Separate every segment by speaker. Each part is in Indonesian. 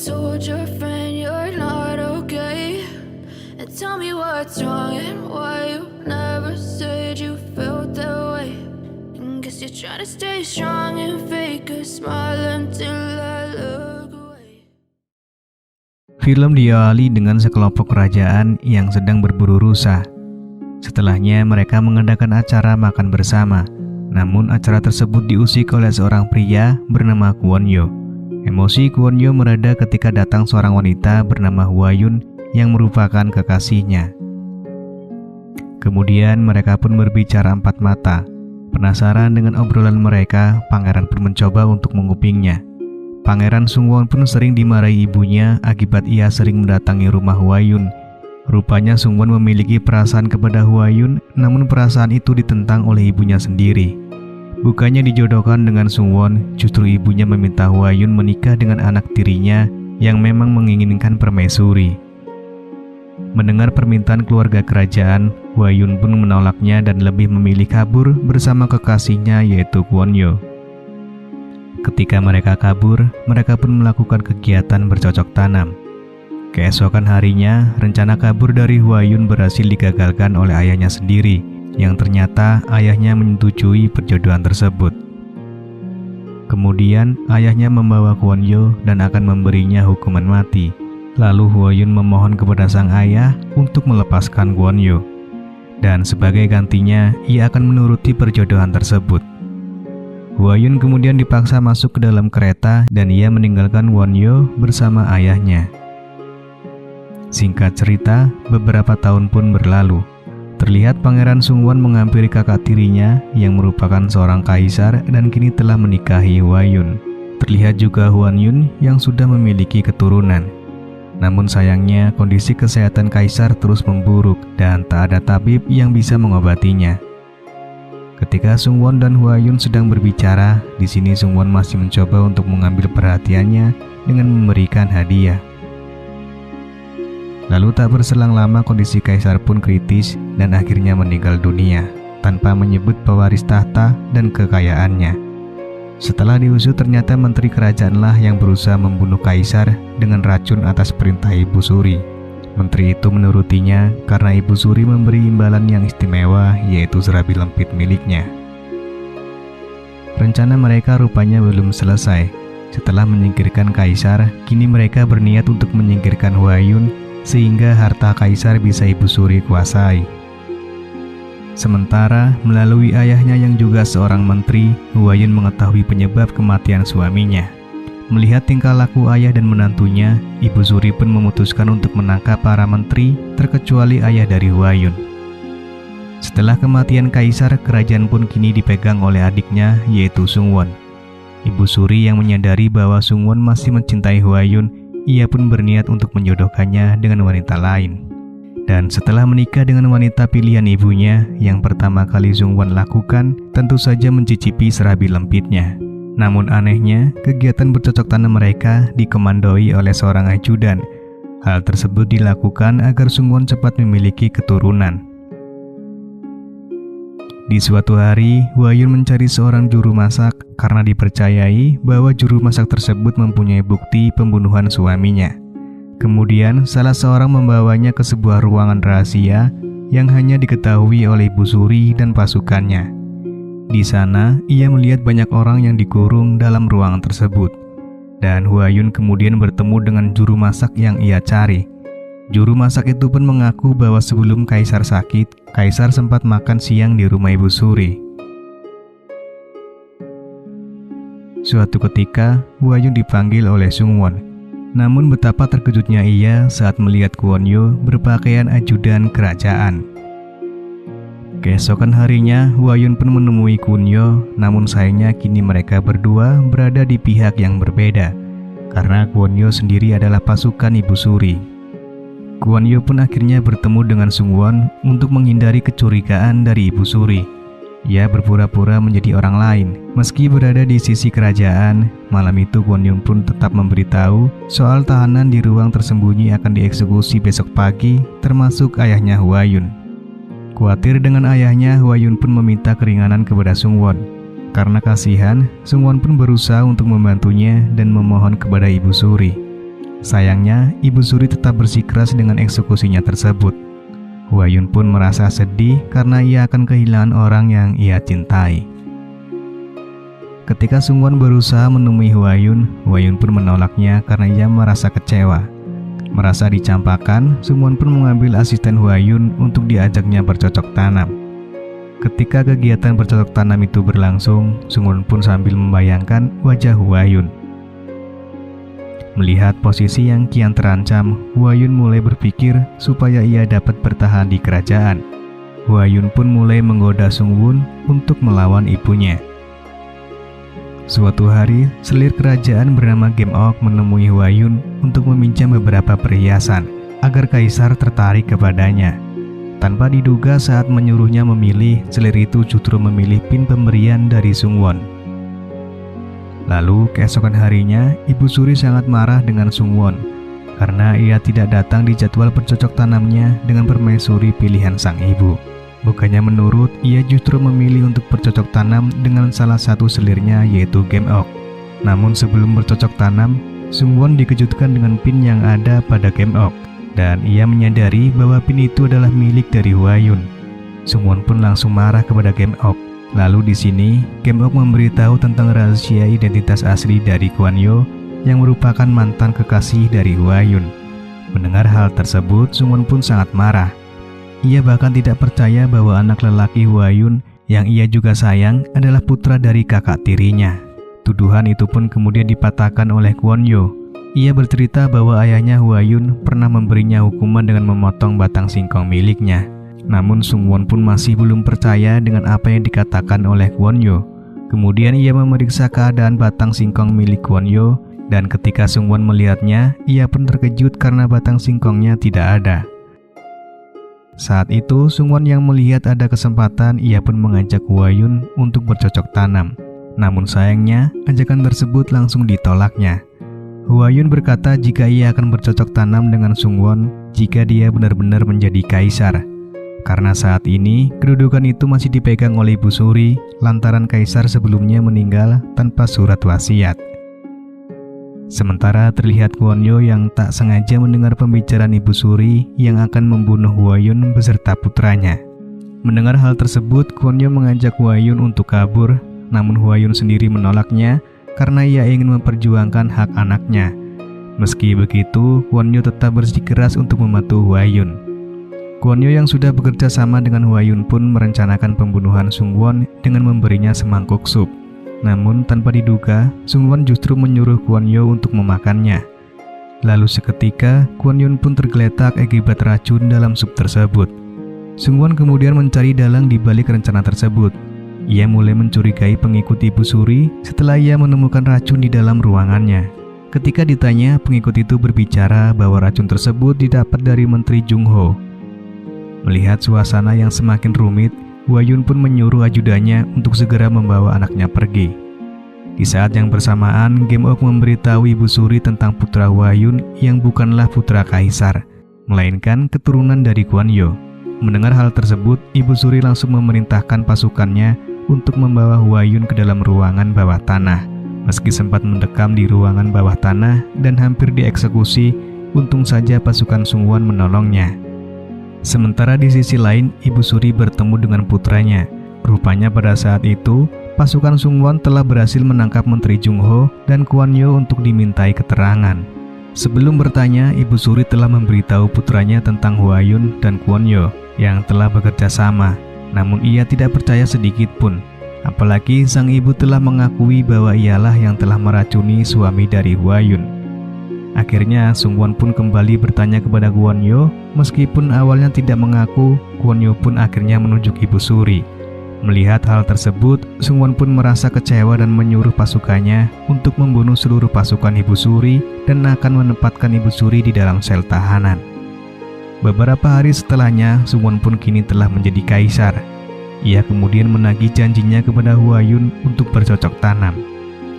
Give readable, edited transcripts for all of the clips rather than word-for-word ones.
Speaker 1: told your friend you're not okay, and tell me what's wrong and why you never said you felt that way. And guess you're trying to stay strong and fake a smile until I look away.
Speaker 2: Film diawali dengan sekelompok kerajaan yang sedang berburu rusa. Setelahnya mereka mengadakan acara makan bersama. Namun acara tersebut diusik oleh seorang pria bernama Kwon Yo. Emosi Kwon Yo mereda ketika datang seorang wanita bernama Hwa Yun yang merupakan kekasihnya. Kemudian mereka pun berbicara empat mata. Penasaran dengan obrolan mereka, pangeran pun mencoba untuk mengupingnya. Pangeran Sungwon pun sering dimarahi ibunya akibat ia sering mendatangi rumah Hwa Yun. Rupanya Sungwon memiliki perasaan kepada Hwa Yun, namun perasaan itu ditentang oleh ibunya sendiri. Bukannya dijodohkan dengan Sungwon, justru ibunya meminta Hwa Yun menikah dengan anak tirinya yang memang menginginkan permaisuri. Mendengar permintaan keluarga kerajaan, Hwa Yun pun menolaknya dan lebih memilih kabur bersama kekasihnya yaitu Kwon Yo. Ketika mereka kabur, mereka pun melakukan kegiatan bercocok tanam. Keesokan harinya, rencana kabur dari Hwa Yun berhasil digagalkan oleh ayahnya sendiri, yang ternyata ayahnya menyetujui perjodohan tersebut. Kemudian, ayahnya membawa Kwon Yo dan akan memberinya hukuman mati. Lalu Hwa Yun memohon kepada sang ayah untuk melepaskan Kwon Yo. Dan sebagai gantinya, ia akan menuruti perjodohan tersebut. Hwa Yun kemudian dipaksa masuk ke dalam kereta dan ia meninggalkan Kwon Yo bersama ayahnya. Singkat cerita, beberapa tahun pun berlalu. Terlihat Pangeran Sungwon menghampiri kakak tirinya yang merupakan seorang kaisar dan kini telah menikahi Hwa Yun. Terlihat juga Hwan Yun yang sudah memiliki keturunan. Namun sayangnya kondisi kesehatan kaisar terus memburuk dan tak ada tabib yang bisa mengobatinya. Ketika Sungwon dan Hwa Yun sedang berbicara, di sini Sungwon masih mencoba untuk mengambil perhatiannya dengan memberikan hadiah. Lalu tak berselang lama kondisi kaisar pun kritis dan akhirnya meninggal dunia tanpa menyebut pewaris tahta dan kekayaannya. Setelah diusut ternyata menteri kerajaanlah yang berusaha membunuh kaisar dengan racun atas perintah Ibu Suri. Menteri itu menurutinya karena Ibu Suri memberi imbalan yang istimewa yaitu serabi lempit miliknya. Rencana mereka rupanya belum selesai. Setelah menyingkirkan kaisar, kini mereka berniat untuk menyingkirkan Hwa Yun sehingga harta kaisar bisa Ibu Suri kuasai. Sementara melalui ayahnya yang juga seorang menteri, Hwa Yun mengetahui penyebab kematian suaminya. Melihat tingkah laku ayah dan menantunya, Ibu Suri pun memutuskan untuk menangkap para menteri terkecuali ayah dari Hwa Yun. Setelah kematian kaisar, kerajaan pun kini dipegang oleh adiknya yaitu Sungwon. Ibu Suri yang menyadari bahwa Sungwon masih mencintai Hwa Yun, ia pun berniat untuk menjodohkannya dengan wanita lain. Dan setelah menikah dengan wanita pilihan ibunya, yang pertama kali Sungwon lakukan tentu saja mencicipi serabi lempitnya. Namun anehnya, kegiatan bercocok tanam mereka dikomandoi oleh seorang ajudan. Hal tersebut dilakukan agar Sungwon cepat memiliki keturunan. Di suatu hari, Hwa Yun mencari seorang juru masak karena dipercayai bahwa juru masak tersebut mempunyai bukti pembunuhan suaminya. Kemudian, salah seorang membawanya ke sebuah ruangan rahasia yang hanya diketahui oleh Ibu Suri dan pasukannya. Di sana, ia melihat banyak orang yang dikurung dalam ruangan tersebut. Dan Hwa Yun kemudian bertemu dengan juru masak yang ia cari. Juru masak itu pun mengaku bahwa sebelum kaisar sakit, kaisar sempat makan siang di rumah Ibu Suri. Suatu ketika, Hwa Yun dipanggil oleh Sungwon. Namun betapa terkejutnya ia saat melihat Kwon Yo berpakaian ajudan kerajaan. Keesokan harinya, Hwa Yun pun menemui Kwon Yo, namun sayangnya kini mereka berdua berada di pihak yang berbeda, karena Kwon Yo sendiri adalah pasukan Ibu Suri. Kwon Yo pun akhirnya bertemu dengan Sungwon untuk menghindari kecurigaan dari Ibu Suri. Ia berpura-pura menjadi orang lain. Meski berada di sisi kerajaan, malam itu Kwon Yo pun tetap memberitahu soal tahanan di ruang tersembunyi akan dieksekusi besok pagi, termasuk ayahnya Hwa Yun. Khawatir dengan ayahnya, Hwa Yun pun meminta keringanan kepada Sungwon. Karena kasihan, Sungwon pun berusaha untuk membantunya dan memohon kepada Ibu Suri. Sayangnya, Ibu Suri tetap bersikeras dengan eksekusinya tersebut. Huayun pun merasa sedih karena ia akan kehilangan orang yang ia cintai. Ketika Sungwon berusaha menemui Huayun, Huayun pun menolaknya karena ia merasa kecewa. Merasa dicampakan, Sungwon pun mengambil asisten Huayun untuk diajaknya bercocok tanam. Ketika kegiatan bercocok tanam itu berlangsung, Sungwon pun sambil membayangkan wajah Huayun. Melihat posisi yang kian terancam, Huayun mulai berpikir supaya ia dapat bertahan di kerajaan. Huayun pun mulai menggoda Sungwon untuk melawan ibunya. Suatu hari, selir kerajaan bernama Gemok menemui Huayun untuk meminjam beberapa perhiasan agar kaisar tertarik kepadanya. Tanpa diduga saat menyuruhnya memilih, selir itu justru memilih pin pemberian dari Sungwon. Lalu keesokan harinya, Ibu Suri sangat marah dengan Sungwon karena ia tidak datang di jadwal bercocok tanamnya dengan permaisuri pilihan sang ibu. Bukannya menurut, ia justru memilih untuk bercocok tanam dengan salah satu selirnya yaitu Gemok. Namun sebelum bercocok tanam, Sungwon dikejutkan dengan pin yang ada pada Gemok dan ia menyadari bahwa pin itu adalah milik dari Huayun. Sungwon pun langsung marah kepada Gemok. Lalu di sini, Gemok memberitahu tentang rahasia identitas asli dari Kwon-yo yang merupakan mantan kekasih dari Huayun. Mendengar hal tersebut, Sungwon pun sangat marah. Ia bahkan tidak percaya bahwa anak lelaki Huayun yang ia juga sayang adalah putra dari kakak tirinya. Tuduhan itu pun kemudian dipatahkan oleh Kwon-yo. Ia bercerita bahwa ayahnya Huayun pernah memberinya hukuman dengan memotong batang singkong miliknya. Namun Sungwon pun masih belum percaya dengan apa yang dikatakan oleh Kwon-yo. Kemudian ia memeriksa keadaan batang singkong milik Kwon-yo dan ketika Sungwon melihatnya, ia pun terkejut karena batang singkongnya tidak ada. Saat itu Sungwon yang melihat ada kesempatan, ia pun mengajak Huayun untuk bercocok tanam. Namun sayangnya, ajakan tersebut langsung ditolaknya. Huayun berkata jika ia akan bercocok tanam dengan Sungwon jika dia benar-benar menjadi kaisar. Karena saat ini, kedudukan itu masih dipegang oleh Ibu Suri lantaran kaisar sebelumnya meninggal tanpa surat wasiat. Sementara terlihat Kwon-yo yang tak sengaja mendengar pembicaraan Ibu Suri yang akan membunuh Huayun beserta putranya. Mendengar hal tersebut, Kwon-yo mengajak Huayun untuk kabur, namun Huayun sendiri menolaknya karena ia ingin memperjuangkan hak anaknya. Meski begitu, Kwon-yo tetap bersikeras untuk membantu Huayun. Kwon-yo yang sudah bekerja sama dengan Huayun pun merencanakan pembunuhan Sungwon dengan memberinya semangkuk sup. Namun tanpa diduga, Sungwon justru menyuruh Kwon-yo untuk memakannya. Lalu seketika, Kwon-yo pun tergeletak akibat racun dalam sup tersebut. Sungwon kemudian mencari dalang di balik rencana tersebut. Ia mulai mencurigai pengikut Ibu Suri setelah ia menemukan racun di dalam ruangannya. Ketika ditanya, pengikut itu berbicara bahwa racun tersebut didapat dari Menteri Jung-ho. Melihat suasana yang semakin rumit, Huayun pun menyuruh ajudannya untuk segera membawa anaknya pergi. Di saat yang bersamaan, Gemok memberitahu Ibu Suri tentang putra Huayun yang bukanlah putra kaisar, melainkan keturunan dari Kwon-yo. Mendengar hal tersebut, Ibu Suri langsung memerintahkan pasukannya untuk membawa Huayun ke dalam ruangan bawah tanah. Meski sempat mendekam di ruangan bawah tanah dan hampir dieksekusi, untung saja pasukan Sungwon menolongnya. Sementara di sisi lain, Ibu Suri bertemu dengan putranya. Rupanya pada saat itu, pasukan Sungwon telah berhasil menangkap Menteri Jung-ho dan Kwon-yo untuk dimintai keterangan. Sebelum bertanya, Ibu Suri telah memberitahu putranya tentang Huayun dan Kwon-yo yang telah bekerja sama. Namun ia tidak percaya sedikit pun. Apalagi sang ibu telah mengakui bahwa ialah yang telah meracuni suami dari Huayun. Akhirnya Sungwon pun kembali bertanya kepada Kwon-yo. Meskipun awalnya tidak mengaku, Kwon-yo pun akhirnya menunjuk Ibu Suri. Melihat hal tersebut, Sungwon pun merasa kecewa dan menyuruh pasukannya untuk membunuh seluruh pasukan Ibu Suri dan akan menempatkan Ibu Suri di dalam sel tahanan. Beberapa hari setelahnya, Sungwon pun kini telah menjadi kaisar. Ia kemudian menagih janjinya kepada Huayun untuk bercocok tanam.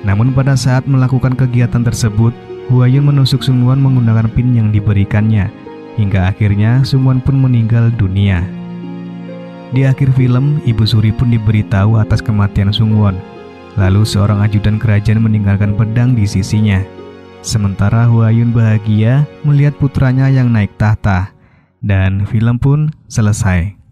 Speaker 2: Namun pada saat melakukan kegiatan tersebut, Huayun menusuk Sungwon menggunakan pin yang diberikannya, hingga akhirnya Sungwon pun meninggal dunia. Di akhir film, Ibu Suri pun diberitahu atas kematian Sungwon. Lalu seorang ajudan kerajaan meninggalkan pedang di sisinya. Sementara Huayun bahagia melihat putranya yang naik tahta. Dan film pun selesai.